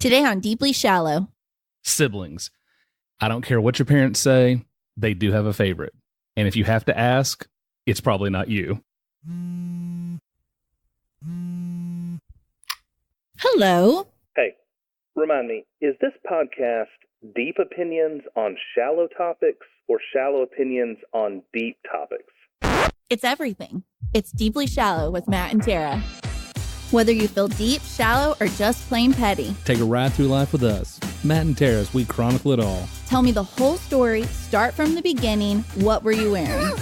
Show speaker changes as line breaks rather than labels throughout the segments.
Today on Deeply Shallow.
Siblings. I don't care what your parents say, they do have a favorite. And if you have to ask, it's probably not you.
Hello.
Hey, remind me, is this podcast deep opinions on shallow topics or shallow opinions on deep topics?
It's everything. It's Deeply Shallow with Matt and Tara. Whether you feel deep, shallow, or just plain petty.
Take a ride through life with us. Matt and Tara, we chronicle it all.
Tell me the whole story. Start from the beginning. What were you wearing?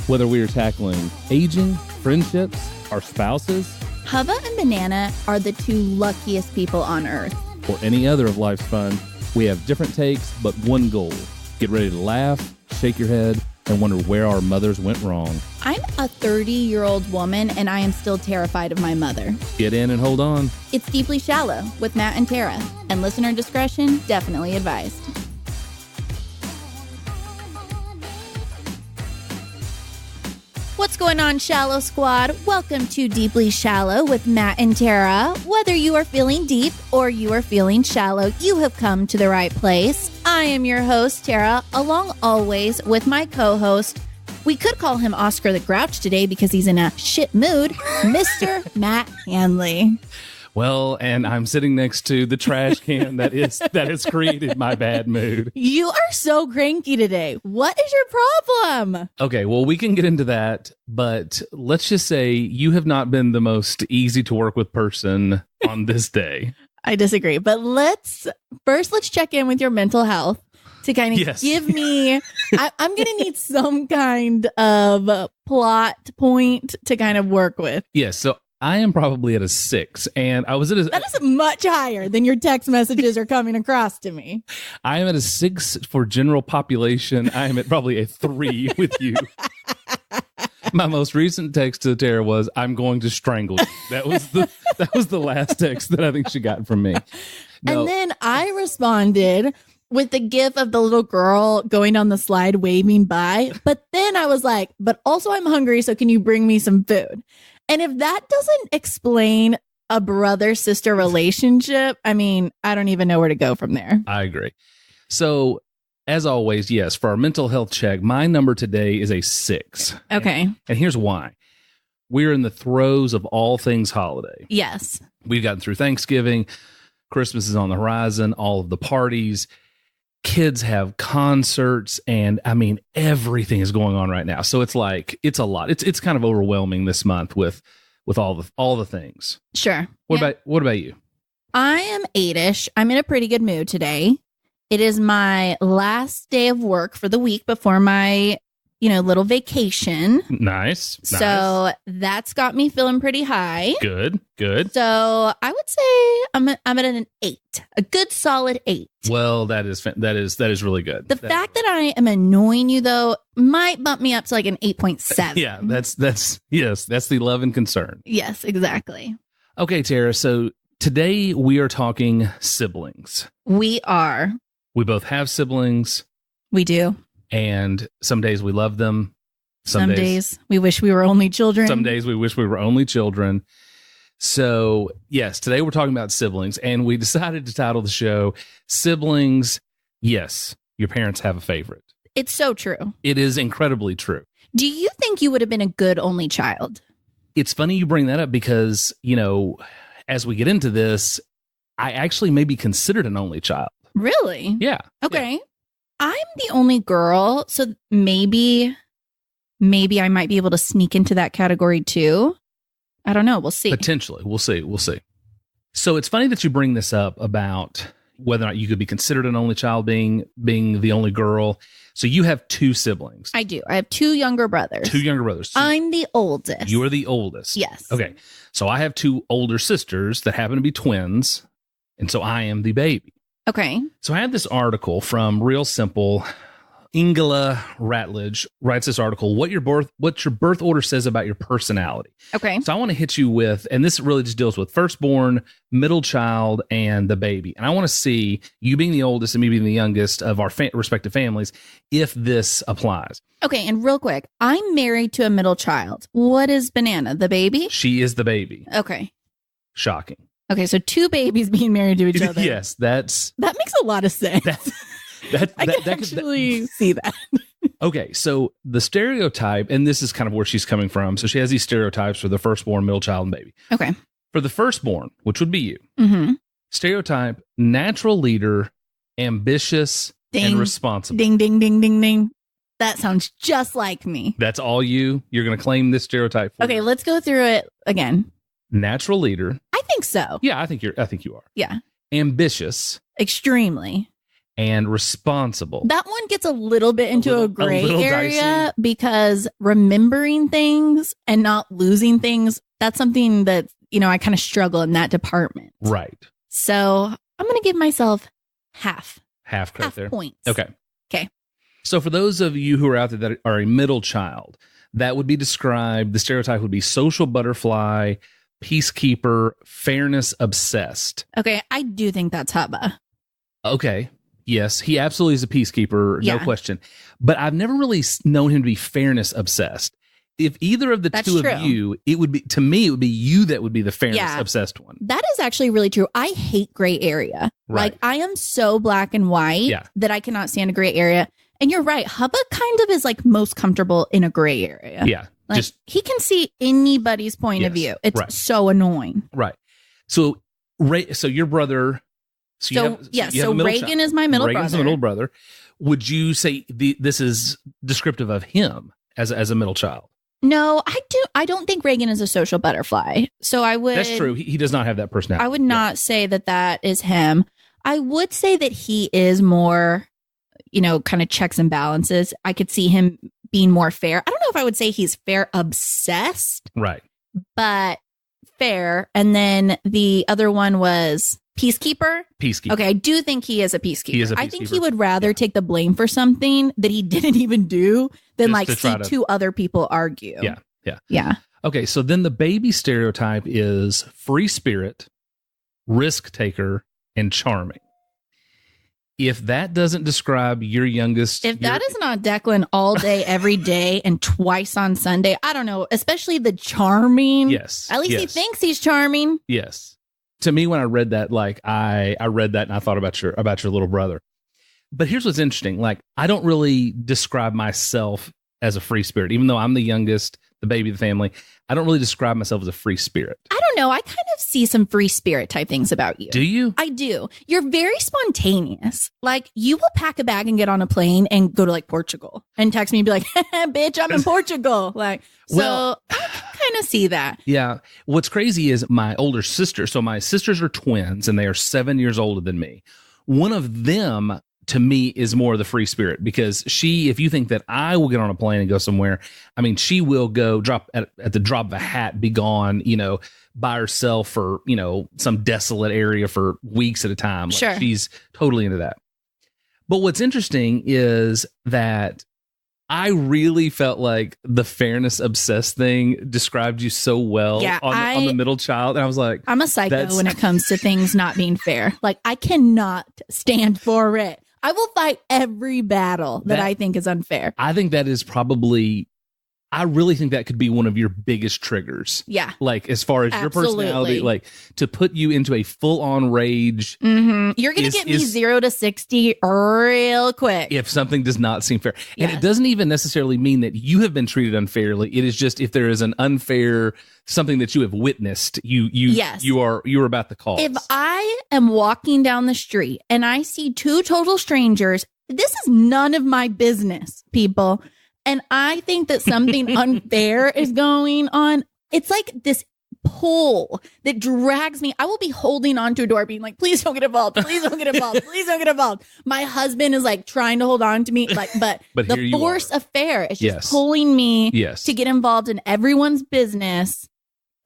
Whether we are tackling aging, friendships, our spouses,
Hubba and Banana are the two luckiest people on earth.
or any other of life's fun, we have different takes, but one goal. Get ready to laugh, shake your head, and wonder where our mothers went wrong.
I'm a 30-year-old woman, and I am still terrified of my mother.
Get in and hold on.
It's Deeply Shallow with Matt and Tara, and listener discretion definitely advised. What's going on, Shallow Squad? Welcome to Deeply Shallow with Matt and Tara. Whether you are feeling deep or you are feeling shallow, you have come to the right place. I am your host, Tara, along always with my co-host. We could call him Oscar the Grouch today because he's in a shit mood, Mr. Matt Hanley.
Well, and I'm sitting next to the trash can that has created my bad mood.
You are so cranky today. What is your problem?
Okay, well, we can get into that, but let's just say you have not been the most easy to work with person on this day.
I disagree, but let's check in with your mental health to kind of give me, I'm going to need some kind of plot point to kind of work with.
Yes, so I am probably at a 6, and I was at a...
That is much higher than your text messages are coming across to me.
I am at a 6 for general population. I am at probably a 3 with you. My most recent text to Tara was, "I'm going to strangle you." That was the last text that I think she got from me. No.
And then I responded with the gif of the little girl going on the slide waving by. But then I was like, but also I'm hungry, so can you bring me some food? And if that doesn't explain a brother-sister relationship, I mean, I don't even know where to go from there.
I agree. So, as always, yes, for our mental health check, my number today is a 6.
Okay.
And here's why. We're in the throes of all things holiday.
Yes.
We've gotten through Thanksgiving. Christmas is on the horizon. All of the parties. Kids have concerts, and I mean, everything is going on right now. So it's like, it's a lot. It's kind of overwhelming this month with all the things.
Sure.
What about you?
I am 8-ish. I'm in a pretty good mood today. It is my last day of work for the week before my, little vacation.
Nice.
So that's got me feeling pretty high.
Good.
So I would say I'm at an 8, a good solid 8.
Well, that is really good.
The fact that I am annoying you though might bump me up to like an 8.7.
Yeah, that's the love and concern.
Yes, exactly.
Okay, Tara. So today we are talking siblings.
We are.
We both have siblings.
We do.
And some days we love them.
Some days we wish we were only children.
Some days we wish we were only children. So, yes, today we're talking about siblings, and we decided to title the show Siblings. Yes, your parents have a favorite.
It's so true.
It is incredibly true.
Do you think you would have been a good only child?
It's funny you bring that up because, as we get into this, I actually may be considered an only child.
Really?
Yeah.
Okay.
Yeah.
I'm the only girl, so maybe I might be able to sneak into that category too. I don't know. We'll see.
Potentially. We'll see. So it's funny that you bring this up about whether or not you could be considered an only child being the only girl. So you have 2 siblings.
I do. I have 2 younger brothers.
2 younger brothers.
I'm the oldest.
You are the oldest.
Yes.
Okay. So I have 2 older sisters that happen to be twins. And so I am the baby.
Okay.
So I had this article from Real Simple. Ingela Ratledge writes this article, what your birth order says about your personality.
Okay.
So I want to hit you with, and this really just deals with firstborn, middle child, and the baby. And I want to see, you being the oldest and me being the youngest of our respective families, if this applies.
Okay. And real quick, I'm married to a middle child. What is Banana, the baby?
She is the baby.
Okay.
Shocking.
Okay, so 2 babies being married to each other.
Yes,
That makes a lot of sense. I can actually see that.
Okay, so the stereotype, and this is kind of where she's coming from. So she has these stereotypes for the firstborn, middle child, and baby.
Okay.
For the firstborn, which would be you,
Mm-hmm.
stereotype, natural leader, ambitious, and responsible.
Ding, ding, ding, ding, ding. That sounds just like me.
That's all you? You're going to claim this stereotype for
Okay,
you?
let's go through it again.
Natural leader.
I think so.
Yeah, I think you are.
Yeah.
Ambitious
Extremely.
and responsible.
That one gets a little bit into a gray area
dicey.
because remembering things and not losing things, that's something that, I kind of struggle in that department.
Right.
So I'm going to give myself half
Half there.
points.
Okay.
Okay.
So for those of you who are out there that are a middle child, that would be described, the stereotype would be social butterfly, peacekeeper, fairness obsessed.
Okay. I do think that's Hubba.
Okay. Yes, he absolutely is a peacekeeper, no
Yeah.
question. But I've never really known him to be fairness obsessed. If either of the
That's
two
true.
of you, it would be you that would be the fairness
Yeah.
obsessed one.
That is actually really true. I hate gray area.
Right.
Like I am so black and white
Yeah.
that I cannot stand a gray area. And you're right. Hubba kind of is like most comfortable in a gray area.
Yeah.
Like, he can see anybody's point of
Yes,
view. It's
right.
so annoying.
Right. So your brother. you have a middle
Reagan
child.
is my middle
Reagan's
brother.
the middle brother. Would you say this is descriptive of him as a middle child?
No, I don't think Reagan is a social butterfly. So I would.
That's true. He does not have that personality.
I would not say that is him. I would say that he is more, kind of checks and balances. I could see him being more fair. I don't know if I would say he's fair obsessed,
Right.
but fair. And then the other one was peacekeeper.
Peacekeeper.
Okay, I do think he is a peacekeeper.
He is a
I think
peacekeeper.
he would rather take the blame for something that he didn't even do than
Just
like
to
see
try to-
two other people argue.
Yeah.
Yeah.
Okay. So then the baby stereotype is free spirit, risk taker, and charming. If that doesn't describe your youngest,
If that is not Declan all day, every day, and twice on Sunday, I don't know, especially the charming.
yes,
At least he
yes,
thinks he's charming.
yes. To me, when I read that, like I read that and I thought about your little brother. But here's what's interesting: like I don't really describe myself as a free spirit, even though I'm the youngest, the baby of the family. I don't really describe myself as a free spirit.
I don't know. I kind of see some free spirit type things about you.
Do you?
I do. You're very spontaneous. Like you will pack a bag and get on a plane and go to like Portugal and text me and be like, bitch, I'm in Portugal. Like, so
Well-
I can kind of see that.
Yeah. What's crazy is my older sister. So my sisters are twins and they are 7 years older than me. One of them, to me, is more of the free spirit because if you think that I will get on a plane and go somewhere, I mean, she will go drop at the drop of a hat, be gone, by herself for, some desolate area for weeks at a time. Like,
Sure.
She's totally into that. But what's interesting is that I really felt like the fairness obsessed thing described you so well
Yeah,
on the middle child. And I was like,
I'm a psycho
That's-
when it comes to things not being fair. Like I cannot stand for it. I will fight every battle that I think is unfair.
I think that is probably, I really think that could be one of your biggest triggers.
Yeah.
Like as far as your
Absolutely.
personality, like to put you into a full on rage
Mm-hmm. You're going
Is-
to get me
is-
0 to 60 real quick.
if something does not seem fair. And
Yes.
it doesn't even necessarily mean that you have been treated unfairly. It is just if there is an unfair, something that you have witnessed,
Yes.
you are about the cause.
If I am walking down the street and I see two total strangers, this is none of my business, people. And I think that something unfair is going on. It's like this pull that drags me. I will be holding onto a door being like, please don't get involved. Please don't get involved. Please don't get involved. My husband is like trying to hold on to me. Like, but
But here
the
you
force
are.
of fair is just
Yes.
pulling me
Yes.
to get involved in everyone's business.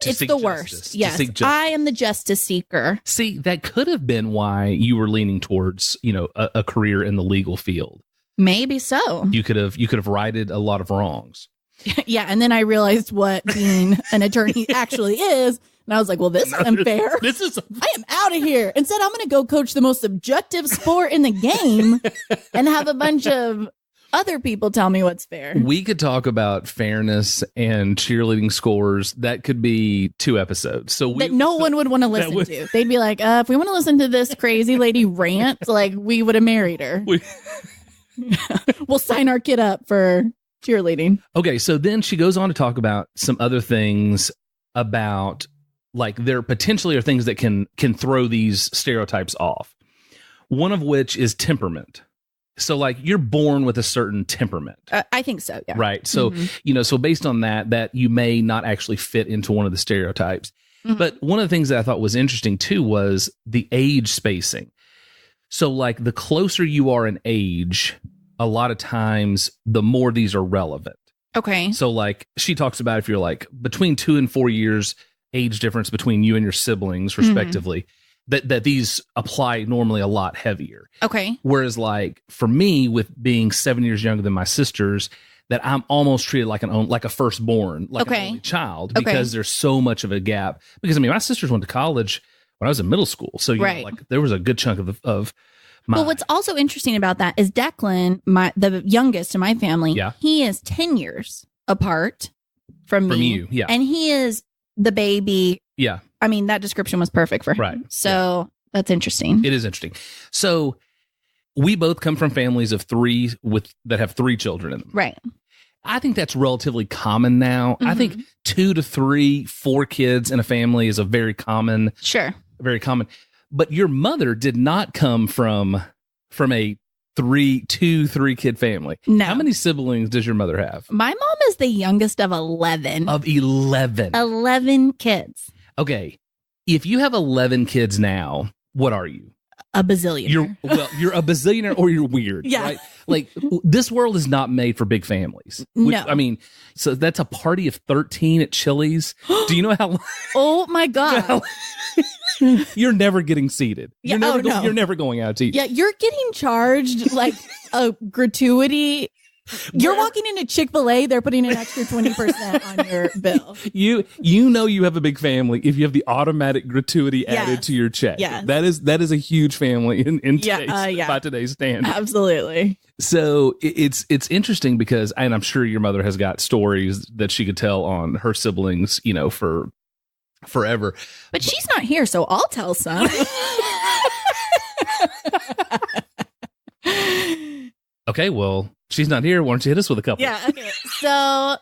To
It's
seek
the
justice.
worst.
To
Yes.
seek justice.
I am the justice seeker.
See, that could have been why you were leaning towards, a career in the legal field.
Maybe so.
You could have righted a lot of wrongs.
Yeah. And then I realized what being an attorney actually is. And I was like, well, this is unfair.
This is
I am out of here. Instead, I'm going to go coach the most objective sport in the game and have a bunch of Other people tell me what's fair.
We could talk about fairness and cheerleading scores. That could be 2 episodes. So
that no one would want to listen to. They'd be like, if we want to listen to this crazy lady rant, like we would have married her. We'll sign our kid up for cheerleading.
Okay, so then she goes on to talk about some other things about like there potentially are things that can throw these stereotypes off. One of which is temperament. So like you're born with a certain temperament.
I think so, yeah.
Right. So, so based on that you may not actually fit into one of the stereotypes. Mm-hmm. But one of the things that I thought was interesting too was the age spacing. So like the closer you are in age, a lot of times the more these are relevant.
Okay.
So like she talks about if you're like between 2 and 4 years age difference between you and your siblings respectively, that these apply normally a lot heavier.
Okay.
Whereas like for me, with being 7 years younger than my sisters, that I'm almost treated like a firstborn, like an only child, because there's so much of a gap. Because I mean, my sisters went to college when I was in middle school, so you know, like there was a good chunk of my.
Well, what's also interesting about that is Declan, the youngest in my family. Yeah. He is 10 years apart from me. From you, yeah, and he is the baby. Yeah. I mean, that description was perfect for him. Right. So that's interesting.
It is interesting. So we both come from families of 3 that have 3 children in them.
Right.
I think that's relatively common now. I think 2 to 3, 4 kids in a family is a very common.
Sure.
Very common. But your mother did not come from a 3 kid family.
No.
How many siblings does your mother have?
My mom is the youngest of 11.
11
kids.
Okay, if you have 11 kids now, what are you?
A bazillionaire.
You're a bazillionaire or you're weird.
Yeah.
Right? Like this world is not made for big families.
No.
I mean, so that's a party of 13 at Chili's. Do you know how?
Oh my God.
You're never getting seated.
Yeah,
you're never going out to eat.
Yeah, you're getting charged like a gratuity. You're walking into Chick-fil-A, they're putting an extra 20% on your bill.
You know you have a big family if you have the automatic gratuity added to your check.
Yes.
That is a huge family in by today's standards.
Absolutely.
So it's interesting because, and I'm sure your mother has got stories that she could tell on her siblings, for forever.
But she's not here, so I'll tell some.
Okay, well, she's not here. Why don't you hit us with a couple?
Yeah, okay. So,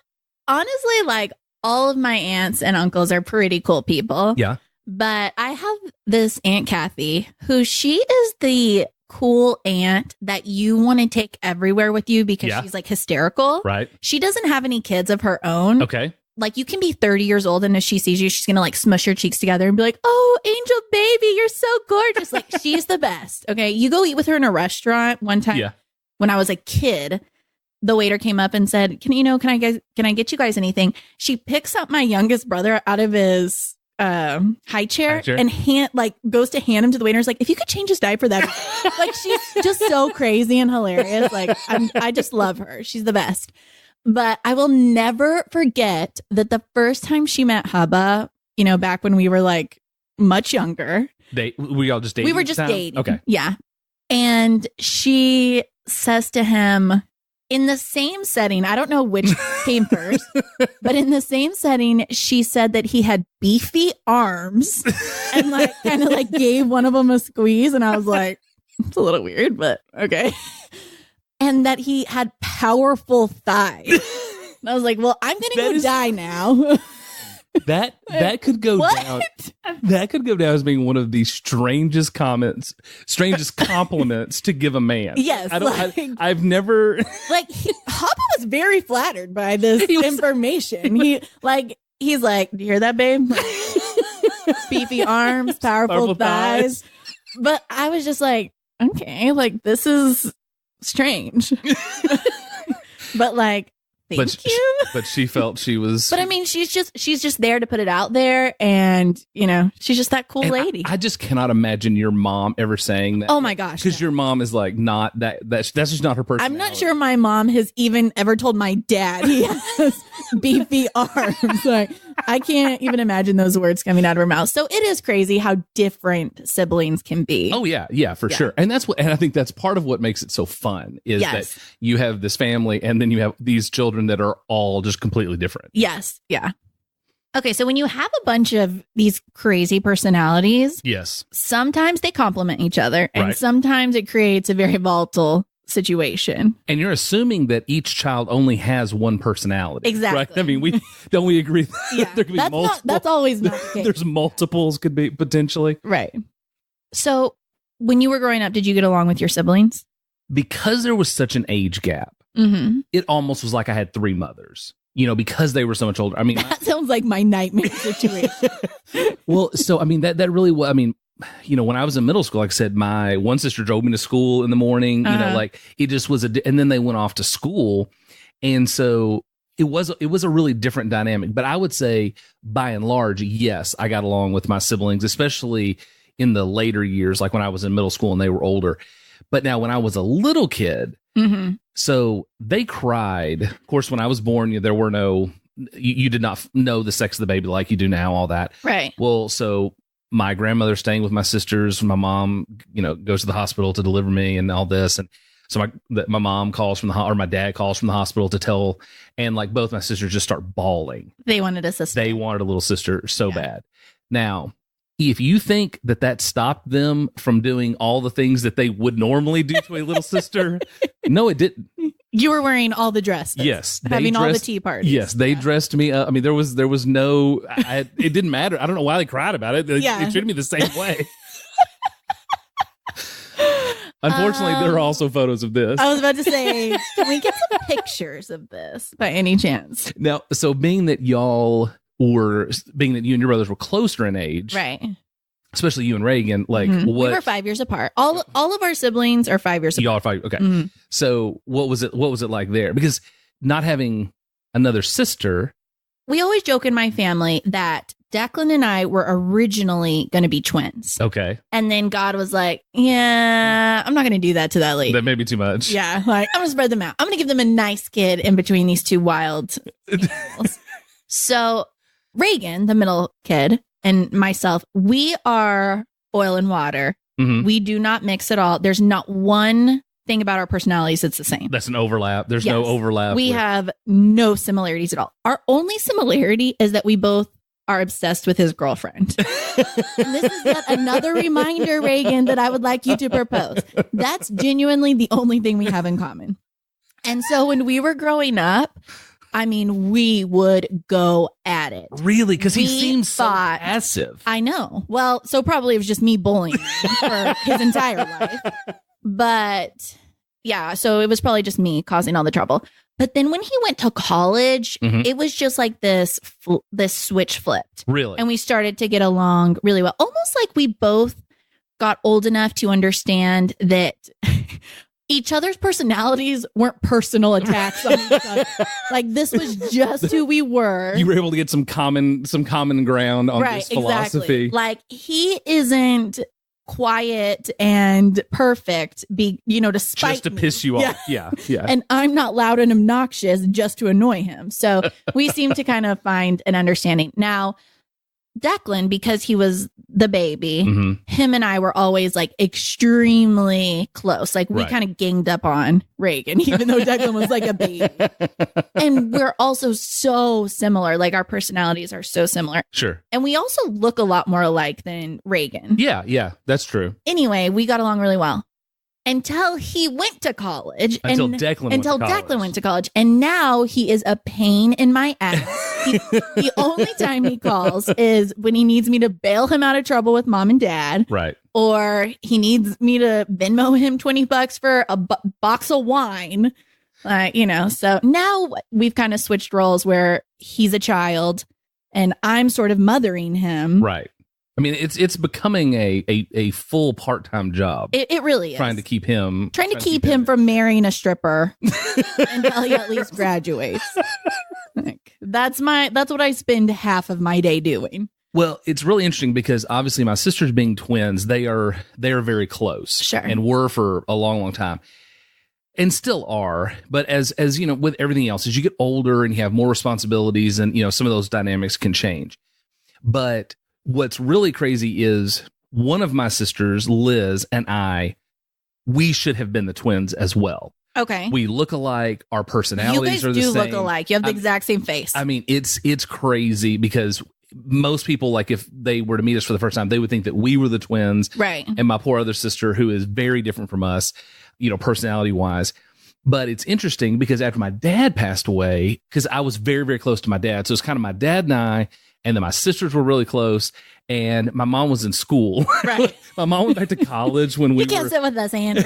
honestly, like, all of my aunts and uncles are pretty cool people.
Yeah.
But I have this Aunt Kathy who she is the cool aunt that you want to take everywhere with you because she's, like, hysterical.
Right.
She doesn't have any kids of her own.
Okay.
Like, you can be 30 years old, and if she sees you, she's going to, like, smush your cheeks together and be like, oh, angel baby, you're so gorgeous. Like, she's the best. Okay. You go eat with her in a restaurant one time. Yeah. When I was a kid, the waiter came up and said, can I get you guys anything? She picks up my youngest brother out of his high chair and goes to hand him to the waiter. And is like, if you could change his diaper, that like, she's just so crazy and hilarious. Like, I just love her. She's the best. But I will never forget that the first time she met Hubba, back when we were like much younger.
We all just dating?
We were just dating.
Okay.
Yeah. And she says to him in the same setting, I don't know which came first, but in the same setting, she said that he had beefy arms and like kind of like gave one of them a squeeze. And I was like, it's a little weird, but okay. And that he had powerful thighs. And I was like, well, I'm going to go die now.
That could go down. That could go down as being one of the strangest compliments to give a man.
Yes,
I've never
Hoppa was very flattered by this information. He's like, do you hear that, babe? Beefy arms, powerful thighs. But I was just like, okay, like this is strange. But like. Thank you.
But she felt she was.
But I mean, she's just there to put it out there, and she's just that cool lady.
I just cannot imagine your mom ever saying that.
Oh my gosh,
because your mom is like not that. That's just not her personality.
I'm not sure my mom has even ever told my dad he has beefy arms. Like, I can't even imagine those words coming out of her mouth. So it is crazy how different siblings can be.
Oh yeah, for sure. And I think that's part of what makes it so fun is that you have this family and then you have these children that are all just completely different.
Yes. Yeah. Okay, so when you have a bunch of these crazy personalities,
yes,
sometimes they complement each other, and sometimes it creates a very volatile situation.
And you're assuming that each child only has one personality.
Exactly.
Right? I mean, we agree that there could be multiple?
That's always not the case.
There's multiples could be potentially.
Right. So when you were growing up, did you get along with your siblings?
Because there was such an age gap, it almost was like I had three mothers. Because they were so much older. I mean,
that sounds like my nightmare situation.
Well, so I mean that really was. I mean, when I was in middle school, like I said, my one sister drove me to school in the morning. Like it just was and then they went off to school, and so it was a really different dynamic. But I would say, by and large, yes, I got along with my siblings, especially in the later years, like when I was in middle school and they were older. But now, when I was a little kid. So they cried. Of course, when I was born, there were no, you did not know the sex of the baby like you do now, all that.
Right.
Well, so my grandmother's staying with my sisters. My mom, goes to the hospital to deliver me and all this. And so my mom calls from or my dad calls from the hospital to tell, and like both my sisters just start bawling.
They wanted a sister.
They wanted a little sister so bad. Now, if you think that stopped them from doing all the things that they would normally do to a little sister, no, it didn't.
You were wearing all the dresses.
Yes.
Having all the tea parties.
Yes. They dressed me up. I mean, there was no, it didn't matter. I don't know why they cried about it. They treated me the same way. Unfortunately, there are also photos of this.
I was about to say, can we get some pictures of this by any chance?
Now, so being that you and your brothers were closer in age,
right?
Especially you and Reagan, like what?
We were 5 years apart. All of our siblings are 5 years apart.
Y'all are 5. Okay. So what was it like there? Because not having another sister,
we always joke in my family that Declan and I were originally going to be twins.
Okay.
And then God was like, yeah, I'm not going to do that to that lady.
That may be too much.
Yeah. Like, I'm going to spread them out. I'm going to give them a nice kid in between these two wild animals. So Reagan, the middle kid, and myself, we are oil and water. We do not mix at all. There's not one thing about our personalities that's the same.
That's an overlap. There's no overlap.
We have no similarities at all. Our only similarity is that we both are obsessed with his girlfriend. And this is yet another reminder, Reagan, that I would like you to propose. That's genuinely the only thing we have in common. And so when we were growing up, I mean, we would go at it.
Really? Because he seems so passive.
I know. Well, so probably it was just me bullying him for his entire life. But yeah, so it was probably just me causing all the trouble. But then when he went to college, it was just like this switch flipped.
Really?
And we started to get along really well. Almost like we both got old enough to understand that each other's personalities weren't personal attacks on each other. Like, this was just who we were.
You were able to get some common ground on this philosophy.
Exactly. Like, he isn't quiet and perfect, to spite
just to piss you off. Yeah.
And I'm not loud and obnoxious just to annoy him. So we seem to kind of find an understanding. Now, Declan, because he was the baby, him and I were always like extremely close. Like, we kind of ganged up on Reagan, even though Declan was like a baby. And we're also so similar. Like, our personalities are so similar.
Sure.
And we also look a lot more alike than Reagan.
Yeah, that's true.
Anyway, we got along really well. Until he went to college.
Until Declan
went to college. And now he is a pain in my ass. The only time he calls is when he needs me to bail him out of trouble with mom and dad.
Right.
Or he needs me to Venmo him $20 for a box of wine. So now we've kind of switched roles where he's a child and I'm sort of mothering him.
Right. I mean, it's becoming a full part-time job.
It really is.
Trying to keep him
from marrying a stripper until he at least graduates. That's what I spend half of my day doing.
Well, it's really interesting because obviously my sisters being twins, they are very close.
Sure.
And were for a long, long time. and still are. But as you know, with everything else, as you get older and you have more responsibilities, and you know, some of those dynamics can change. But what's really crazy is one of my sisters, Liz, and we should have been the twins as well.
Okay.
We look alike. Our personalities are the same.
You guys do look alike. You have the exact same face.
I mean, it's crazy because most people, like, if they were to meet us for the first time, they would think that we were the twins.
Right.
And my poor other sister, who is very different from us, you know, personality wise. But it's interesting because after my dad passed away, because I was very, very close to my dad. So it's kind of my dad and I, and then my sisters were really close. And my mom was in school.
Right.
My mom went back to college when we
You can't sit with us, Ann.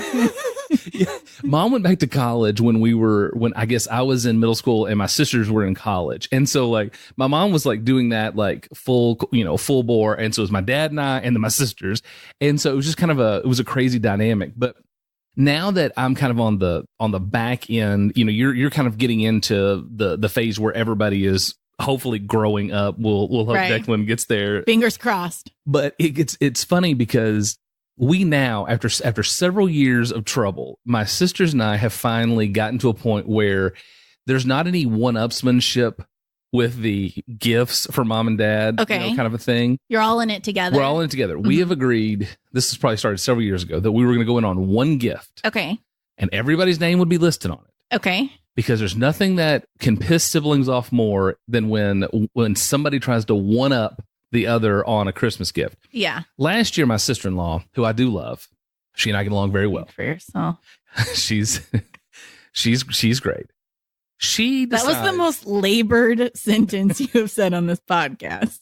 Yeah. Mom went back to college when I guess I was in middle school and my sisters were in college. And so like my mom was like doing that like full bore. And so it was my dad and I and then my sisters. And so it was just kind of it was a crazy dynamic. But now that I'm kind of on the back end, you know, you're kind of getting into the phase where everybody is hopefully growing up. We'll hope
Right.
Declan gets there.
Fingers crossed.
But it's funny because we now, after several years of trouble, my sisters and I have finally gotten to a point where there's not any one-upsmanship with the gifts for mom and dad,
Okay.
you know, kind of a thing.
You're all in it together.
We're all in it together. We have agreed, this has probably started several years ago, that we were going to go in on one gift
Okay.
and everybody's name would be listed on it.
Okay.
Because there's nothing that can piss siblings off more than when somebody tries to one-up the other on a Christmas gift.
Yeah.
Last year, my sister-in-law, who I do love, she and I get along very well.
For yourself.
She's great.
That was the most labored sentence you have said on this podcast.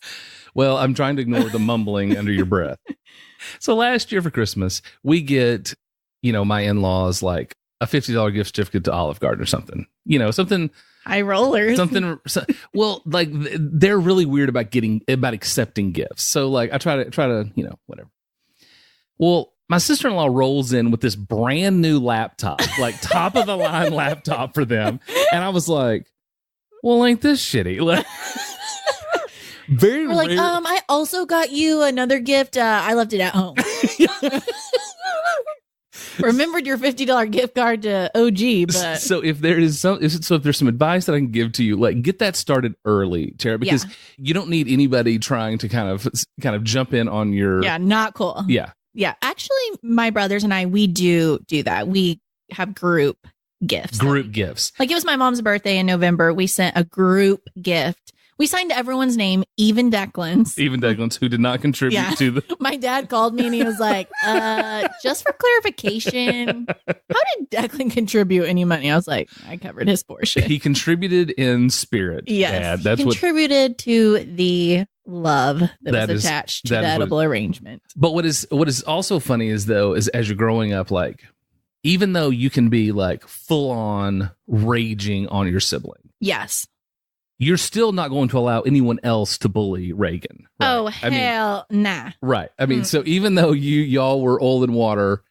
Well, I'm trying to ignore the mumbling under your breath. So last year for Christmas, we get, you know, my in-laws like a $50 gift certificate to Olive Garden or something. You know, something.
High rollers.
Well, like they're really weird about accepting gifts. So like I try to, you know, whatever. Well, my sister-in-law rolls in with this brand new laptop, like top of the line laptop for them. And I was like, well, ain't this shitty? Like,
We're like, I also got you another gift. I left it at home. Remembered your $50 gift card to OG, but
so if there's some advice that I can give to you, like get that started early, Tara, because you don't need anybody trying to kind of jump in on your
not cool.
Yeah.
Actually, my brothers and I, we do that. We have group gifts.
Like
it was my mom's birthday in November. We sent a group gift. We signed everyone's name, even Declan's.
Who did not contribute to the.
My dad called me and he was like, just for clarification, how did Declan contribute any money? I was like, I covered his portion.
He contributed in spirit.
Yes.
Dad. That's
contributed to the love that was attached to the edible arrangement.
But what is also funny is as you're growing up, like, even though you can be like full on raging on your sibling.
Yes.
You're still not going to allow anyone else to bully Reagan. Right?
Oh, hell nah.
Right. I mean, so even though y'all were oil and water,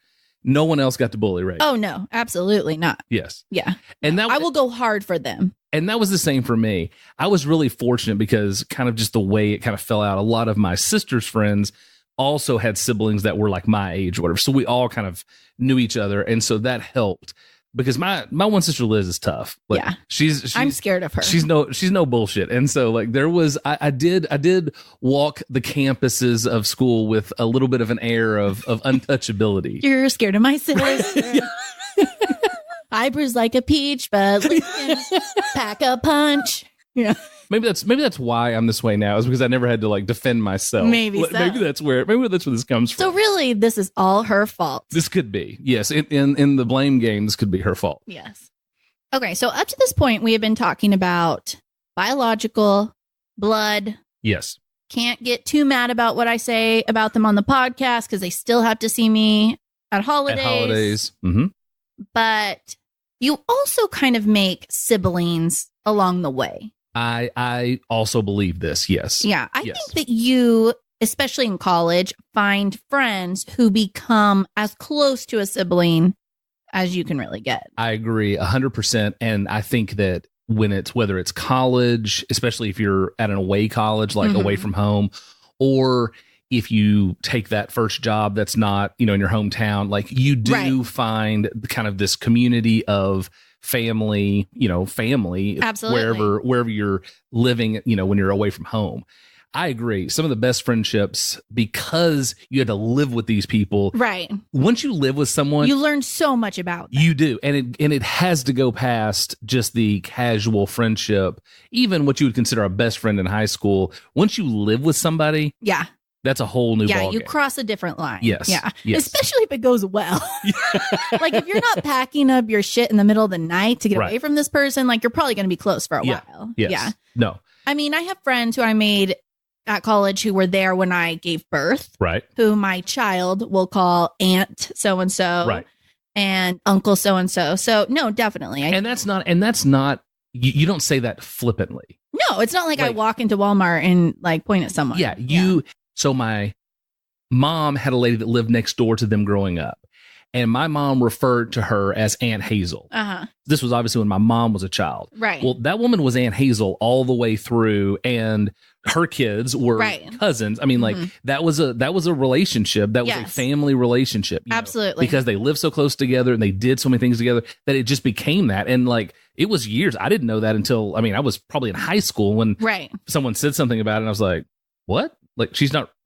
no one else got to bully Reagan.
Oh, no, absolutely not.
Yes.
Yeah.
And
I will go hard for them.
And that was the same for me. I was really fortunate because kind of just the way it kind of fell out. A lot of my sister's friends also had siblings that were like my age or whatever. So we all kind of knew each other. And so that helped. Because my one sister Liz is tough. Like,
yeah,
she's
I'm scared of her.
She's no bullshit. And so like there was I did walk the campuses of school with a little bit of an air of untouchability.
You're scared of my sister. Eyebrows like a peach, but listen, pack a punch. Yeah.
Maybe that's why I'm this way now, is because I never had to like defend myself.
Maybe
that's where this comes from.
So really, this is all her fault.
This could be. Yes. In the blame game, this could be her fault.
Yes. Okay. So up to this point, we have been talking about biological, blood.
Yes.
Can't get too mad about what I say about them on the podcast because they still have to see me at holidays.
Mm-hmm.
But you also kind of make siblings along the way.
I also believe this. Yes.
Yeah. I think that you, especially in college, find friends who become as close to a sibling as you can really get.
I agree 100%. And I think that whether it's college, especially if you're at an away college, like away from home, or if you take that first job that's not, in your hometown, like you do find kind of this community of family, family,
Absolutely.
wherever you're living, when you're away from home. I agree. Some of the best friendships, because you had to live with these people.
Right.
Once you live with someone,
you learn so much about them.
You do. And it has to go past just the casual friendship, even what you would consider a best friend in high school. Once you live with somebody.
Yeah.
That's a whole new ballgame.
You cross a different line.
Yes.
Yeah.
Yes.
Especially if it goes well. Like if you're not packing up your shit in the middle of the night to get away from this person, like you're probably going to be close for a while.
Yes.
Yeah.
No.
I mean, I have friends who I made at college who were there when I gave birth.
Right.
Who my child will call Aunt so-and-so.
Right.
And Uncle so-and-so. So no, definitely.
And that's not, you don't say that flippantly.
No, it's not like I walk into Walmart and like point at someone.
Yeah. So my mom had a lady that lived next door to them growing up. And my mom referred to her as Aunt Hazel.
Uh-huh.
This was obviously when my mom was a child.
Right.
Well, that woman was Aunt Hazel all the way through, and her kids were cousins. I mean, like that was a relationship. That was a family relationship.
Absolutely.
Because they lived so close together and they did so many things together that it just became that. And like it was years. I didn't know that until, I was probably in high school when someone said something about it, and I was like, what? Like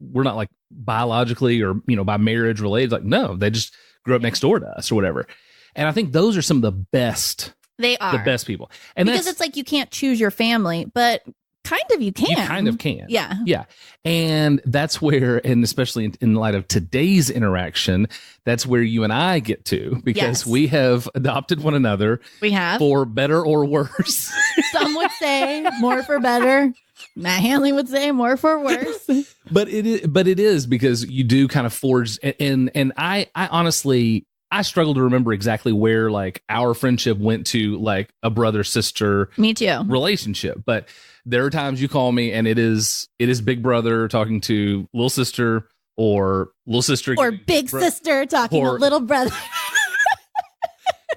we're not like biologically or, by marriage related. Like, no, they just grew up next door to us or whatever. And I think those are some of the best.
They are.
The best people. And
because it's like you can't choose your family, but kind of you can.
You kind of can.
Yeah.
Yeah. And that's where, and especially in light of today's interaction, that's where you and I get to, because we have adopted one another.
We have.
For better or worse.
Some would say more for better. Matt Hanley would say more for worse.
But it is because you do kind of forge, and I honestly, I struggle to remember exactly where like our friendship went to like a brother-sister relationship. But there are times you call me and it is big brother talking to little sister, or little sister
or big sister talking to little brother.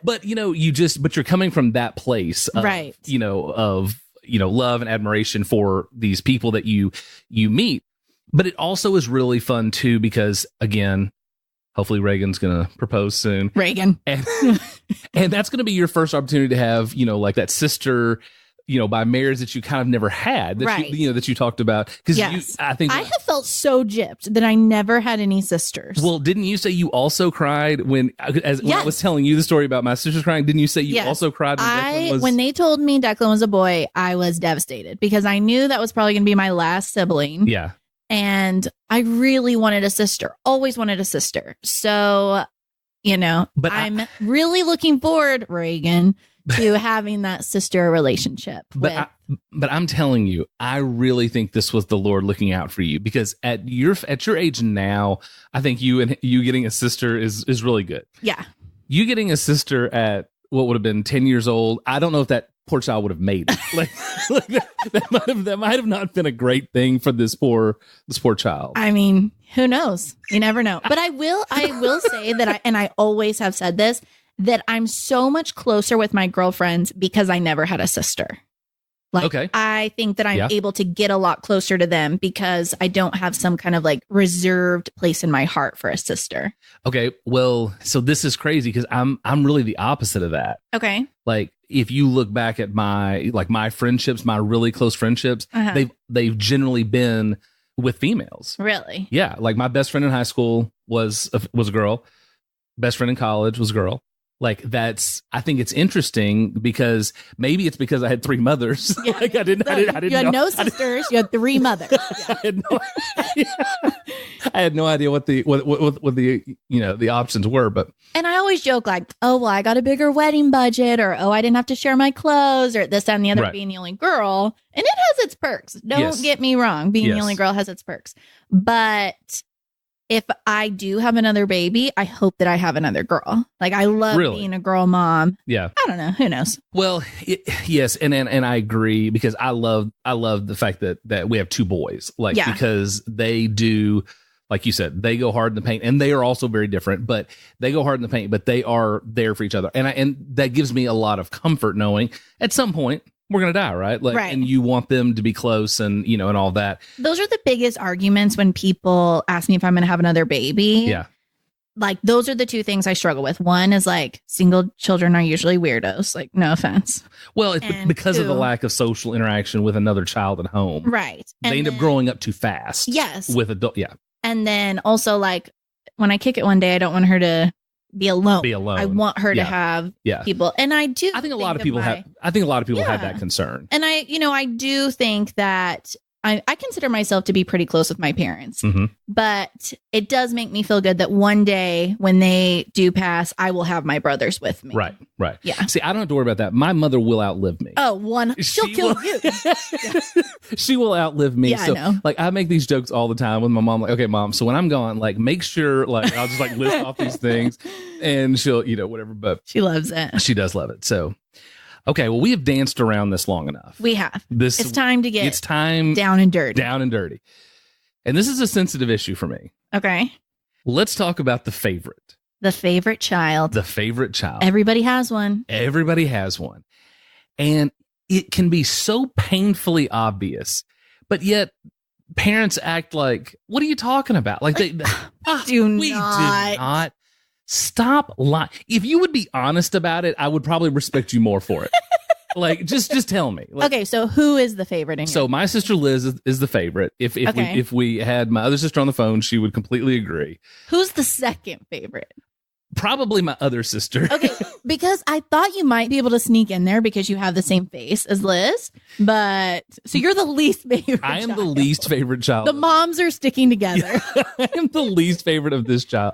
But you're coming from that place of, of love and admiration for these people that you meet. But it also is really fun too, because again, hopefully Reagan's going to propose soon.
Reagan.
And that's going to be your first opportunity to have, like that sister, by marriage that you kind of never had, that that you talked about. Because I think
I have felt so gypped that I never had any sisters.
Well, didn't you say you also cried when I was telling you the story about my sisters crying? Didn't you say you also cried
when they told me Declan was a boy? I was devastated because I knew that was probably going to be my last sibling.
Yeah.
And I really wanted a sister, always wanted a sister. So, but I'm really looking forward, Reagan, to having that sister relagetship.
But I'm telling you, I really think this was the Lord looking out for you, because at your age now, I think you getting a sister is really good.
Yeah.
You getting a sister at what would have been 10 years old, I don't know if that poor child would have made it. Like that might have not been a great thing for this poor child.
I mean, who knows? You never know. But I will say that I always have said this, that I'm so much closer with my girlfriends because I never had a sister. Like, I think that I'm able to get a lot closer to them because I don't have some kind of like reserved place in my heart for a sister.
Okay. Well, so this is crazy because I'm really the opposite of that.
Okay.
Like if you look back at my friendships, my really close friendships, they've generally been with females.
Really?
Yeah. Like my best friend in high school was a girl. Best friend in college was a girl. Like I think it's interesting because maybe it's because I had three mothers. Yeah. Like I didn't
you had no sisters. You had three mothers. Yeah.
I had no idea what the the options were. But
and I always joke like, oh well, I got a bigger wedding budget, or oh I didn't have to share my clothes, or this, that, and the other. Being the only girl, and it has its perks. Don't get me wrong. Being the only girl has its perks, but if I do have another baby, I hope that I have another girl. Like I love being a girl mom.
Yeah.
I don't know. Who knows?
Well, yes. And I agree because I love the fact that we have two boys, because they do, like you said, they go hard in the paint, and they are also very different, but they go hard in the paint, but they are there for each other. And that gives me a lot of comfort knowing at some point, we're going to die, right? Like,
Right.
and you want them to be close and, you know, and all that.
Those are the biggest arguments when people ask me if I'm going to have another baby.
Yeah.
Like, those are the two things I struggle with. One is like, single children are usually weirdos. Like, no offense.
Well, it's
And
because of the
two-
lack of social interaction with another child at home.
Right.
They end up growing up too fast.
Yes.
With adult. Yeah.
And then also, like, when I kick it one day, I don't want her to be alone.
Be alone.
I want her to
Yeah.
have
Yeah.
people. And I do.
I think a lot of
of
people
my-
have. I think a lot of people have
Yeah.
that concern.
And I do think that I consider myself to be pretty close with my parents,
Mhm.
but it does make me feel good that one day when they do pass, I will have my brothers with me.
Right. Right.
Yeah.
See, I don't have to worry about that. My mother will outlive me.
Oh, she'll
She
kill
will-
you.
She will outlive me.
Yeah, I
So,
know.
like, I make these jokes all the time with my mom. Like, okay, mom. So when I'm gone, like, make sure, like, I'll just like list off these things, and she'll, you know, whatever. But
She loves it.
she does love it. So, okay, well, we have danced around this long enough.
We have.
This
It's time to get
It's time
down and dirty.
down and dirty, and this is a sensitive issue for me.
Okay.
Let's talk about the favorite.
The favorite child.
The favorite child.
Everybody has one.
Everybody has one. And it can be so painfully obvious, but yet parents act like, what are you talking about? Like
Do
we do not. Stop lying. If you would be honest about it, I would probably respect you more for it. Like, just tell me. Like,
Okay, so who is the favorite in
so
your
my sister Liz is the favorite. If
Okay.
we had my other sister on the phone, she would completely agree.
Who's the second favorite?
Probably my other sister.
Okay, because I thought you might be able to sneak in there because you have the same face as Liz, but so you're the least favorite.
I am the
child.
least favorite child.
The moms are sticking together.
I am the least favorite of this child.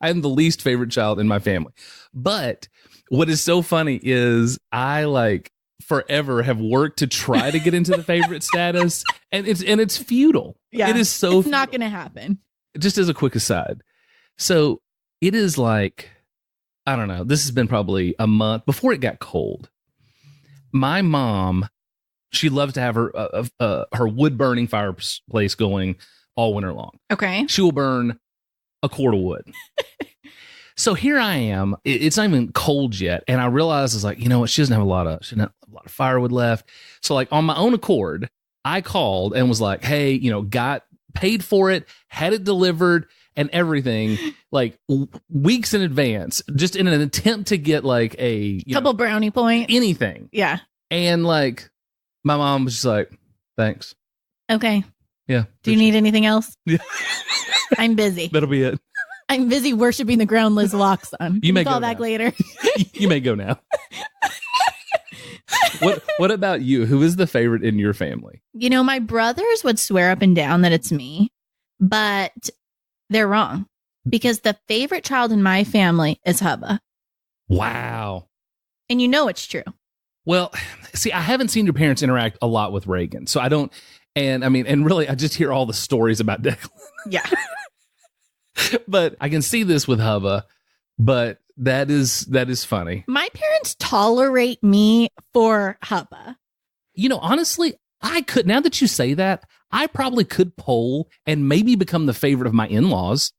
I am the least favorite child in my family. But what is so funny is I like forever have worked to try to get into the favorite status, and it's futile.
Yeah,
it is so.
It's not going to happen.
Just as a quick aside, so it is like, I don't know. This has been probably a month before it got cold. My mom, she loves to have her wood burning fireplace going all winter long.
Okay.
She will burn a quart of wood. So here I am. It's not even cold yet, and I realize it's like, you know what? She doesn't have a lot of firewood left. So like on my own accord, I called and was like, hey, you know, got paid for it, had it delivered and everything, like weeks in advance, just in an attempt to get like a
Couple brownie points.
anything.
Yeah.
And like my mom was just like, thanks.
Okay.
Yeah.
Do you need anything else?
Yeah.
I'm busy.
That'll be it.
I'm busy worshiping the ground Liz walks on.
You may
call
go
back
now.
later.
You may go now. What about you? Who is the favorite in your family?
You know, my brothers would swear up and down that it's me, but they're wrong because the favorite child in my family is Hubba.
Wow.
And you know it's true.
Well, see, I haven't seen your parents interact a lot with Reagan, so I don't. And I mean, and really, I just hear all the stories about Declan.
Yeah.
But I can see this with Hubba. But that is funny.
My parents tolerate me for Hubba.
You know, honestly, I could. Now that you say that, I probably could poll and maybe become the favorite of my in-laws.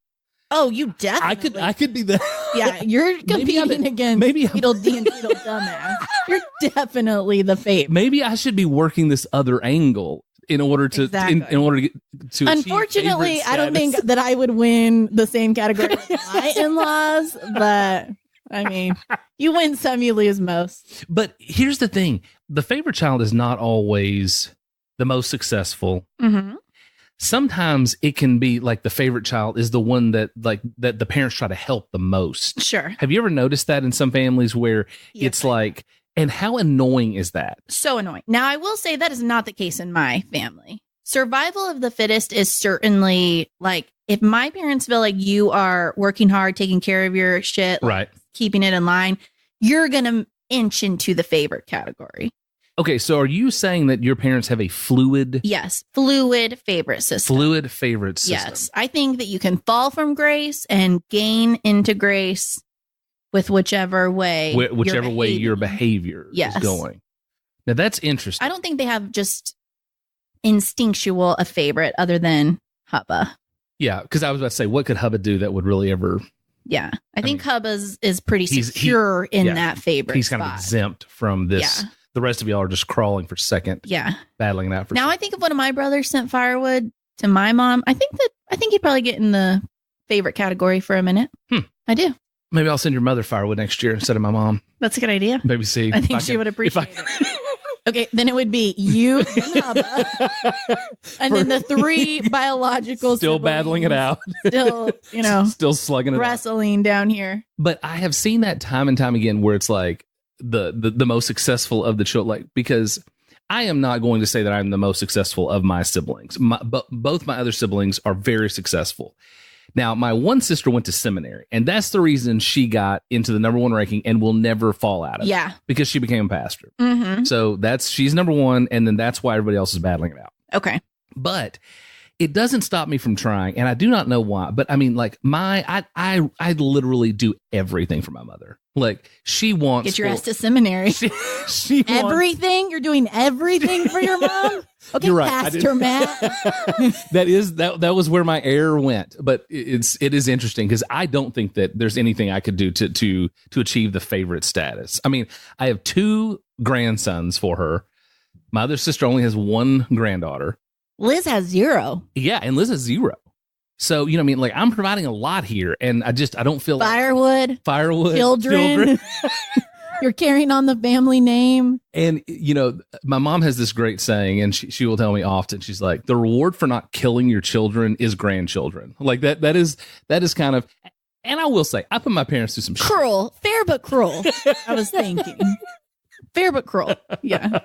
Oh, you definitely.
I could be the.
Yeah, you're
Maybe I'm-
competing against
maybe I'm-
Tweedledee and Tweedledumbass. You're definitely the favorite.
Maybe I should be working this other angle in order to
Exactly.
in order to get to achieve
Unfortunately,
favorite
I don't think
status.
that I would win the same category as my in-laws, but I mean, you win some, you lose most.
But here's the thing: the favorite child is not always the most successful.
Mm-hmm.
Sometimes it can be like the favorite child is the one that the parents try to help the most.
Sure.
Have you ever noticed that in some families where it's like, and how annoying is that?
So annoying. Now, I will say that is not the case in my family. Survival of the fittest is certainly like, if my parents feel like you are working hard, taking care of your shit, like,
Right.
keeping it in line, you're going to inch into the favorite category.
Okay, so are you saying that your parents have a fluid
Yes. Fluid favorite system.
favorite system?
Yes. I think that you can fall from grace and gain into grace with whichever way
Whichever way your
behavior.
behavior
Yes.
is going. Now that's interesting.
I don't think they have just instinctual a favorite other than Hubba.
Yeah, because I was about to say, what could Hubba do that would really ever?
Yeah. I think
mean,
Hubba's is pretty
he's-
secure in
yeah,
that favorite
He's kind of
spot.
exempt from this the rest of y'all are just crawling for second.
Yeah.
Battling it out for
Now
second.
I think if one of my brothers sent firewood to my mom, I think he'd probably get in the favorite category for a minute. I do.
Maybe I'll send your mother firewood next year instead of my mom.
That's a good idea.
Maybe see.
I think she would appreciate it. Okay, then it would be you and Hubba. And then the 3 biological
Still
siblings
battling it out.
Still,
Still slugging it out.
wrestling down here.
But I have seen that time and time again where it's like the most successful of the children, like, because I am not going to say that I'm the most successful of my siblings. But both my other siblings are very successful. Now, my one sister went to seminary, and that's the reason she got into the number 1 ranking and will never fall out of it. Because she became a pastor.
Mm-hmm.
So she's number 1, and then that's why everybody else is battling it out.
Okay.
But it doesn't stop me from trying, and I do not know why. But I mean, like, I literally do everything for my mother. Like, she wants
get your ass to seminary.
She
everything you're doing everything for your mom. Okay,
you're right.
Pastor Matt.
that was where my error went. But it is interesting because I don't think that there's anything I could do to achieve the favorite status. I mean, I have 2 grandsons for her. My other sister only has 1 granddaughter.
Liz has 0.
Yeah, and Liz has 0. So, I mean, like, I'm providing a lot here, and I don't feel
firewood,
children.
You're carrying on the family name.
And, my mom has this great saying, and she will tell me often, she's like, the reward for not killing your children is grandchildren. Like, that is kind of, and I will say, I put my parents through some
cruel, fair but cruel. I was thinking. Fair but cruel. Yeah.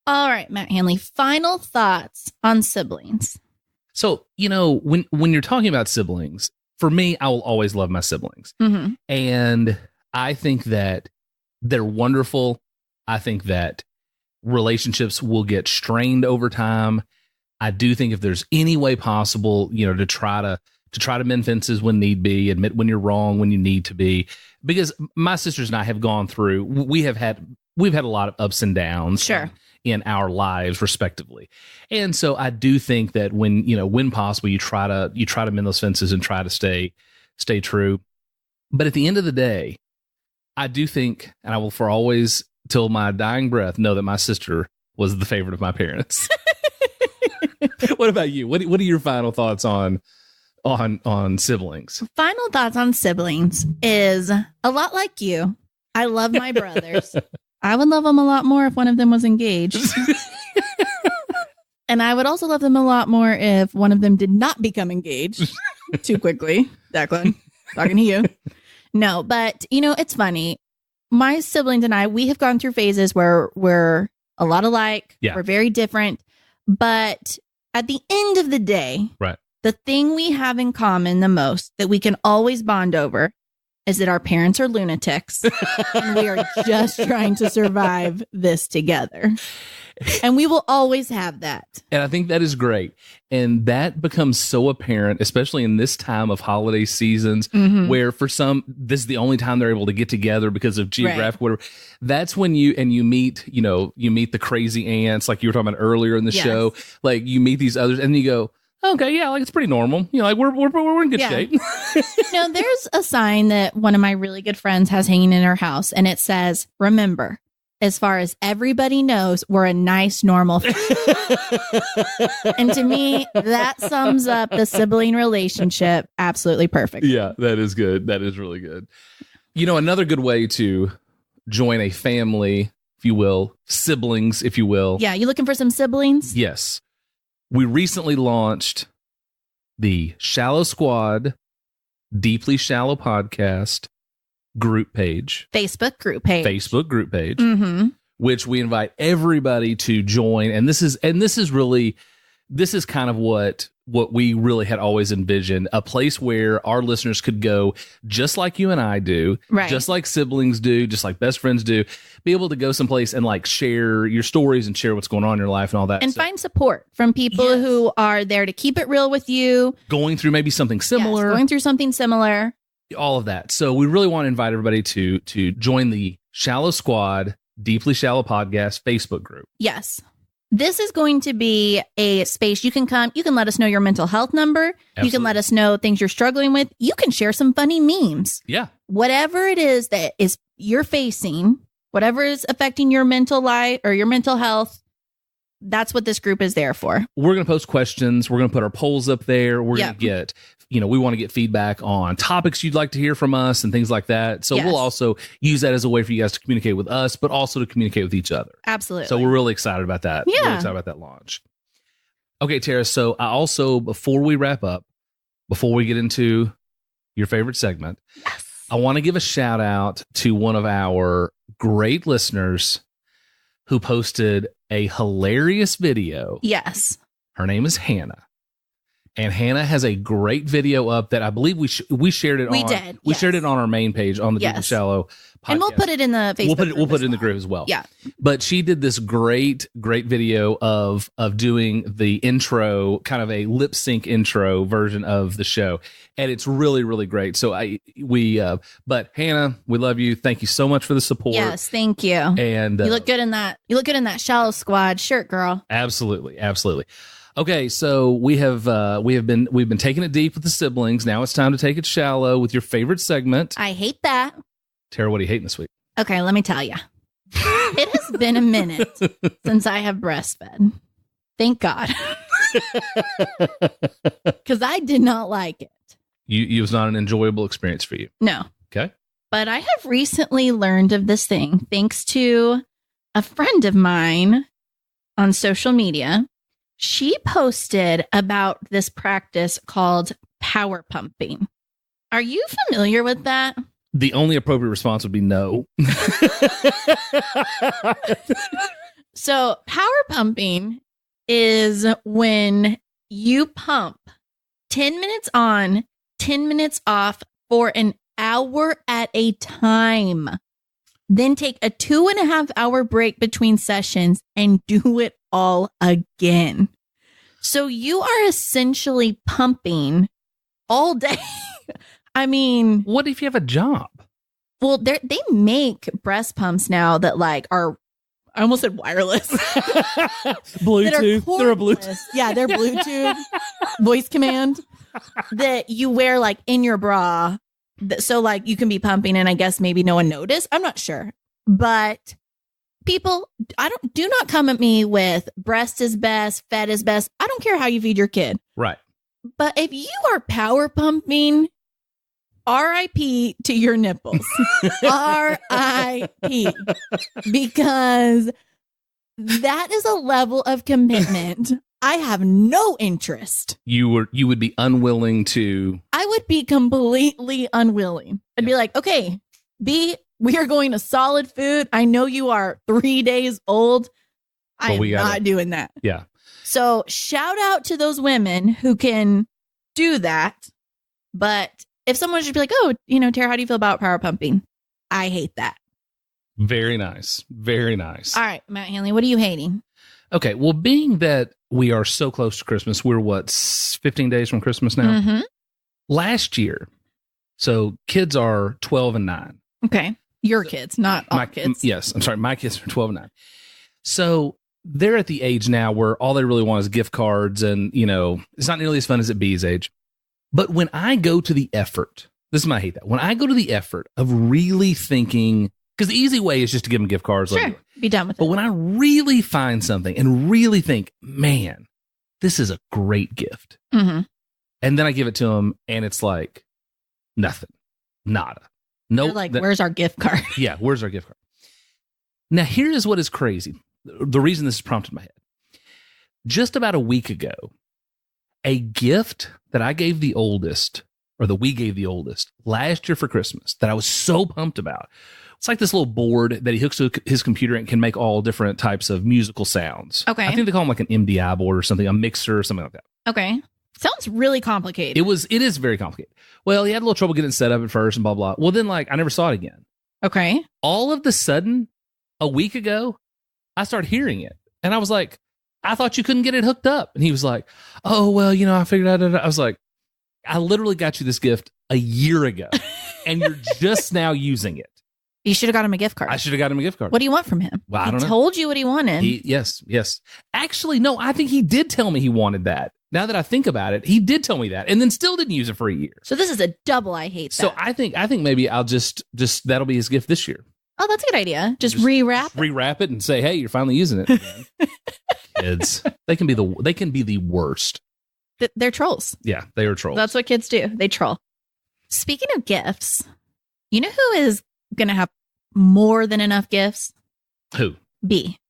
All right, Matt Hanley, final thoughts on siblings.
So, when you're talking about siblings, for me, I will always love my siblings.
Mm-hmm.
And I think that they're wonderful. I think that relationships will get strained over time. I do think if there's any way possible, to try to mend fences when need be, admit when you're wrong, when you need to be, because my sisters and I have gone through, we've had a lot of ups and downs.
Sure.
In our lives respectively. And so I do think that when possible, you try to mend those fences and try to stay true. But at the end of the day, I do think, and I will for always till my dying breath know that my sister was the favorite of my parents. What about you? What are your final thoughts on siblings?
Final thoughts on siblings is a lot like you. I love my brothers. I would love them a lot more if one of them was engaged. And I would also love them a lot more if one of them did not become engaged too quickly. Declan, talking to you. No, but it's funny. My siblings and I, we have gone through phases where we're a lot alike.
Yeah.
We're very different. But at the end of the day,
right,
the thing we have in common the most that we can always bond over is that our parents are lunatics and we are just trying to survive this together. And we will always have that.
And I think that is great. And that becomes so apparent, especially in this time of holiday seasons, where for some, this is the only time they're able to get together because of geographic, whatever. That's when you meet the crazy aunts, like you were talking about earlier in the show. Like you meet these others and you go, okay, yeah, like it's pretty normal. Like we're in good shape.
There's a sign that one of my really good friends has hanging in her house, and it says, "Remember, as far as everybody knows, we're a nice, normal family." And to me, that sums up the sibling relationship absolutely perfect.
Yeah, that is good. That is really good. Another good way to join a family, if you will, siblings, if you will.
Yeah, you looking for some siblings?
Yes. We recently launched the Shallow Squad, Deeply Shallow Podcast group page.
Facebook group page.
Mm-hmm. Which we invite everybody to join. And this is kind of what we really had always envisioned, a place where our listeners could go just like you and I do, just like siblings do, just like best friends do, be able to go someplace and like share your stories and share what's going on in your life and all that.
And find support from people who are there to keep it real with you.
Going through maybe something similar. All of that. So we really want to invite everybody to join the Shallow Squad, Deeply Shallow Podcast Facebook group.
Yes. This is going to be a space you can come. You can let us know your mental health number. Absolutely. You can let us know things you're struggling with. You can share some funny memes.
Yeah.
Whatever it is that is you're facing whatever is affecting your mental life or your mental health, that's what this group is there for.
We're going to post questions. We're going to put our polls up there. We're going to get, we want to get feedback on topics you'd like to hear from us and things like that. So we'll also use that as a way for you guys to communicate with us, but also to communicate with each other.
Absolutely.
So we're really excited about that.
Yeah.
Really excited about that launch. Okay, Tara. So I also, before we wrap up, before we get into your favorite segment, I want to give a shout out to one of our great listeners who posted a hilarious video.
Yes.
Her name is Hannah. And Hannah has a great video up that I believe we shared it on.
We did.
We shared it on our main page on the Deep and Shallow podcast.
And we'll put it in the Facebook
We'll put it in the group as well.
Yeah.
But she did this great video of doing the intro, kind of a lip sync intro version of the show. And it's really, really great. So but Hannah, we love you. Thank you so much for the support.
Yes, thank you.
And
you look good in that. You look good in that Shallow Squad shirt, girl.
Absolutely, absolutely. Okay, so we've been taking it deep with the siblings. Now it's time to take it shallow with your favorite segment.
I hate that.
Tara, what are you hating this week?
Okay, let me tell you. It has been a minute since I have breastfed. Thank God. Because I did not like it.
It was not an enjoyable experience for you.
No.
Okay.
But I have recently learned of this thing thanks to a friend of mine on social media. She posted about this practice called power pumping. Are you familiar with that?
The only appropriate response would be no.
So power pumping is when you pump 10 minutes on, 10 minutes off for an hour at a time. Then take a 2.5 hour break between sessions and do it all again. So you are essentially pumping all day. I mean,
what if you have a job?
Well, they make breast pumps now that are, I almost said wireless.
Bluetooth. They're a Bluetooth.
Yeah, they're Bluetooth voice command that you wear in your bra. So you can be pumping and I guess maybe no one noticed. I'm not sure. But people, do not come at me with breast is best, fed is best. I don't care how you feed your kid.
Right.
But if you are power pumping, RIP to your nipples. RIP. Because that is a level of commitment I have no interest.
You would be unwilling to.
I would be completely unwilling. I'd be like, okay, B, we are going to solid food. I know you are 3 days old. I am not doing that.
Yeah.
So shout out to those women who can do that. But if someone should be like, oh, Tara, how do you feel about power pumping? I hate that.
Very nice. Very nice.
All right, Matt Hanley, what are you hating?
Okay. Well, being that we are so close to Christmas, we're 15 days from Christmas now?
Mm-hmm.
Last year, so kids are 12 and 9.
Okay. Your kids, not our kids.
Yes. I'm sorry. My kids are 12 and 9. So they're at the age now where all they really want is gift cards and, it's not nearly as fun as at B's age. But when I go to the effort, this is my hate that. When I go to the effort of really thinking, because the easy way is just to give them gift cards.
Sure. Be done with it.
But when I really find something and really think, man, this is a great gift.
Mm-hmm.
And then I give it to them and it's like nothing, nada. No,
where's our gift card?
Yeah, where's our gift card? Now, here is what is crazy. The reason this has prompted my head. Just about a week ago, a gift that I gave the oldest, or that we gave the oldest last year for Christmas that I was so pumped about. It's like this little board that he hooks to his computer and can make all different types of musical sounds.
Okay.
I think they call them an MDI board or something, a mixer or something like that.
Okay. Sounds really complicated.
It is very complicated. Well, he had a little trouble getting it set up at first and blah, blah. Well, then I never saw it again.
Okay.
All of the sudden, a week ago, I started hearing it. And I was like, I thought you couldn't get it hooked up. And he was like, oh, well, I figured out. I was like, I literally got you this gift a year ago and you're just now using it.
You should have got him a gift card.
I should have got him a gift card.
What do you want from him?
Well, I don't know.
He told you what he wanted.
Yes. Actually, no, I think he did tell me he wanted that. Now that I think about it, he did tell me that and then still didn't use it for a year.
So this is a double I hate that.
So I think maybe I'll just that'll be his gift this year.
Oh, that's a good idea. Just rewrap.
Rewrap it and say, "Hey, you're finally using it." Again. Kids, they can be the worst.
They're trolls.
Yeah, they are trolls.
That's what kids do. They troll. Speaking of gifts, you know who is going to have more than enough gifts?
Who?
B.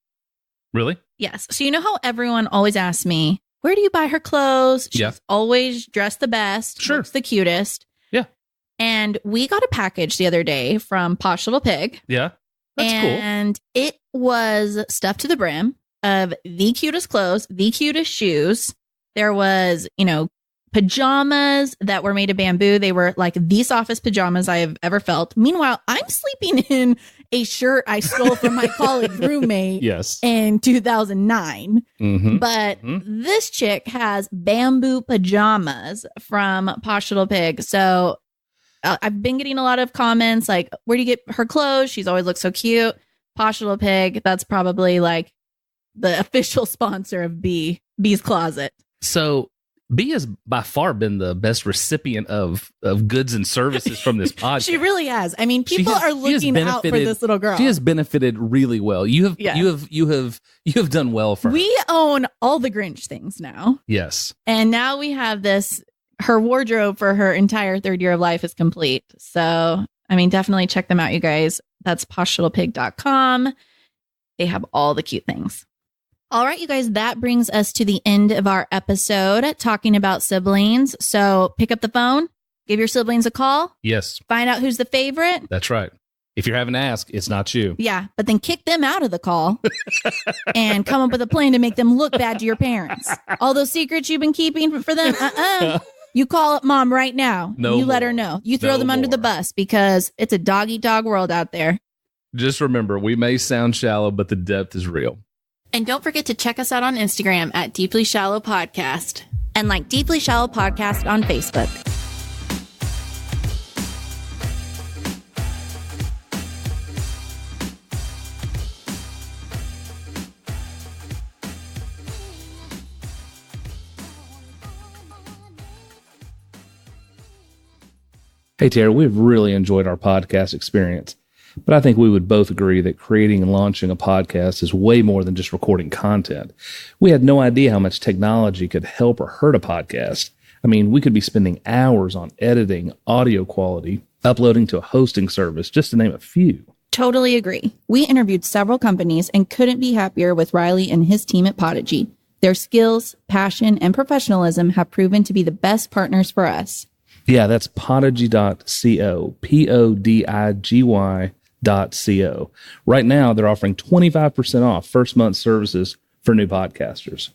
Really?
Yes. So you know how everyone always asks me, where do you buy her clothes? She's always dressed the best.
Sure.
Looks the cutest.
Yeah.
And we got a package the other day from Posh Little Pig.
Yeah. That's cool.
And it was stuffed to the brim of the cutest clothes, the cutest shoes. There was, pajamas that were made of bamboo. They were like the softest pajamas I have ever felt. Meanwhile, I'm sleeping in a shirt I stole from my college roommate in 2009.
Mm-hmm.
But this chick has bamboo pajamas from Posh Little Pig. So I've been getting a lot of comments like, where do you get her clothes? She's always looked so cute. Posh Little Pig. That's probably like the official sponsor of B's Closet.
So B has by far been the best recipient of goods and services from this podcast.
She really has. I mean, people are looking out for this little girl.
She has benefited really well. You have done well for her.
We own all the Grinch things now.
Yes.
And now we have this. Her wardrobe for her entire third year of life is complete. So, I mean, definitely check them out, you guys. That's poshlittlepig.com. They have all the cute things. All right, you guys, that brings us to the end of our episode talking about siblings. So pick up the phone, give your siblings a call.
Yes.
Find out who's the favorite.
That's right. If you're having to ask, it's not you.
Yeah, but then kick them out of the call and come up with a plan to make them look bad to your parents. All those secrets you've been keeping for them, You call up mom right now.
No
you let
more.
her know. You throw them under the bus because it's a dog-eat-dog world out there.
Just remember, we may sound shallow, but the depth is real.
And don't forget to check us out on Instagram at Deeply Shallow Podcast and like Deeply Shallow Podcast on Facebook.
Hey, Tara, we've really enjoyed our podcast experience, but I think we would both agree that creating and launching a podcast is way more than just recording content. We had no idea how much technology could help or hurt a podcast. I mean, we could be spending hours on editing, audio quality, uploading to a hosting service, just to name a few.
Totally agree. We interviewed several companies and couldn't be happier with Riley and his team at Podigy. Their skills, passion, and professionalism have proven to be the best partners for us.
Yeah, that's podigy.co, PODIGY.co. Right now, they're offering 25% off first month services for new podcasters.